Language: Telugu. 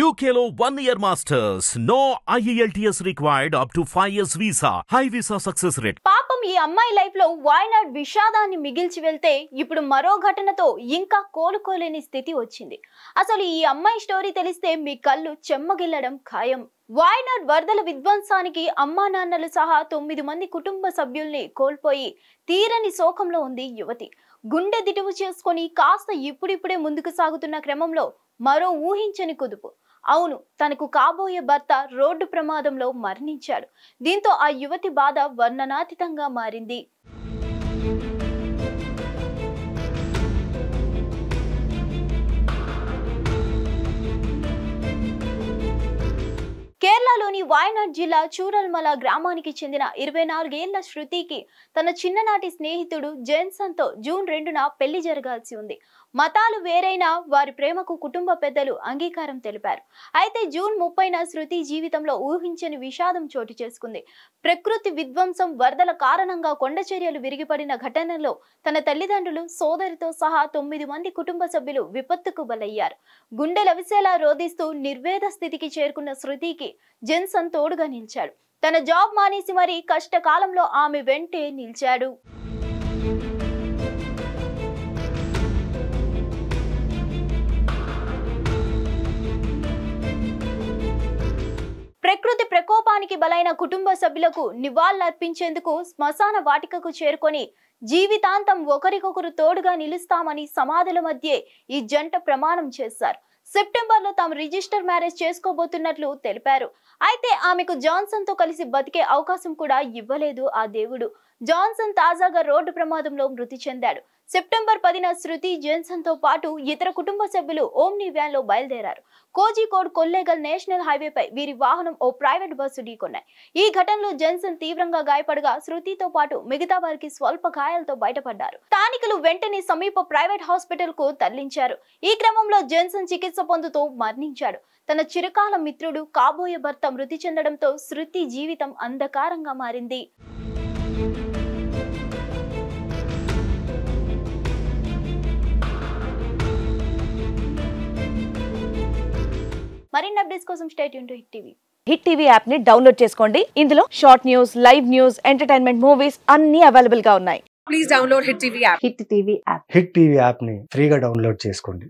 UKLO 1 year masters. No IELTS required up to 5 years visa. High visa success rate. పాపం ఈ అమ్మాయి లైఫ్ లో వాయనాడ్ విషాదాన్ని మిగిల్చి వెళ్తే ఇప్పుడు మరో ఘటనతో ఇంకా కోలుకోలేని స్థితి వచ్చింది. అసలు ఈ అమ్మాయి స్టోరీ తెలిస్తే మీ కళ్ళు చెమ్మగిల్లడం ఖాయం. వాయనాడ్ వరదల విధ్వంసానికి అమ్మా నాన్నలు సహా 9 మంది కుటుంబ సభ్యుల్ని కోల్పోయి తీరని శోకంలో ఉంది యువతి. గుండె దిటువు చేసుకొని కాస్త ఇప్పుడిప్పుడే ముందుకు సాగుతున్న క్రమంలో మరో ఊహించని కుదుపు. అవును, తనకు కాబోయే భర్త రోడ్డు ప్రమాదంలో మరణించాడు. దీంతో ఆ యువతి బాధ వర్ణనాతీతంగా మారింది. కేరళలోని వాయనాడ్ జిల్లా చూరల్మల గ్రామానికి చెందిన 24 ఏళ్ల శృతికి తన చిన్ననాటి స్నేహితుడు జెన్సన్తో జూన్ 2న పెళ్లి జరగాల్సి ఉంది. మతాలు వేరైనా వారి ప్రేమకు కుటుంబ పెద్దలు అంగీకారం తెలిపారు. అయితే జూన్ 30న శృతి జీవితంలో ఊహించని విషాదం చోటు చేసుకుంది. ప్రకృతి విధ్వంసం, వరదల కారణంగా కొండ చర్యలు విరిగిపడిన ఘటనలో తన తల్లిదండ్రులు, సోదరితో సహా 9 మంది కుటుంబ సభ్యులు విపత్తుకు బలయ్యారు. గుండెలవిసేలా రోధిస్తూ నిర్వేద స్థితికి చేరుకున్న శృతికి జెన్సన్ తోడుగా నిలిచాడు. తన జాబ్ మానేసి మరీ కష్టకాలంలో ఆమె వెంటే నిలిచాడు. ప్రకృతి ప్రకోపానికి బలైన కుటుంబ సభ్యులకు నివాళులర్పించేందుకు శ్మశాన వాటికకు చేరుకొని జీవితాంతం ఒకరికొకరు తోడుగా నిలుస్తామని సమాధుల మధ్య ఈ జంట ప్రమాణం చేశారు. సెప్టెంబర్లో తాము రిజిస్టర్ మ్యారేజ్ చేసుకోబోతున్నట్లు తెలిపారు. అయితే ఆమెకు జాన్సన్ తో కలిసి బతికే అవకాశం కూడా ఇవ్వలేదు ఆ దేవుడు. జాన్సన్ తాజాగా రోడ్డు ప్రమాదంలో మృతి చెందాడు. సెప్టెంబర్ 10న శృతి, జెన్సన్ తో పాటు ఇతర కుటుంబ సభ్యులు ఓమ్ని వ్యాన్ లో బయలుదేరారు. కోజికోడ్ కొల్లేగల్ నేషనల్ హైవేపై వీరి వాహనం ఓ ప్రైవేట్ బస్సు ఢీకొన్నాయి. ఈ ఘటనలో జెన్సన్ తీవ్రంగా గాయపడగా శృతితో పాటు మిగతా వారికి స్వల్ప గాయాలతో బయటపడ్డారు. స్థానికులు వెంటనే సమీప ప్రైవేట్ హాస్పిటల్ కు తరలించారు. ఈ క్రమంలో జెన్సన్ చికిత్స పొందుతూ మరణించాడు. తన చిరకాల మిత్రుడు, కాబోయే భర్త మృతి చెందడంతో శృతి జీవితం అంధకారంగా మారింది. మరిన్ని అప్డేట్స్ కోసం stay tune to hit TV. Hit TV app ని డౌన్లోడ్ చేసుకోండి. ఇందులో short news, live news, entertainment movies అన్ని అవైలబుల్ గా ఉన్నాయి. Please download Hit TV app. Hit TV app hit TV app ని ఫ్రీగా డౌన్లోడ్ చేసుకోండి.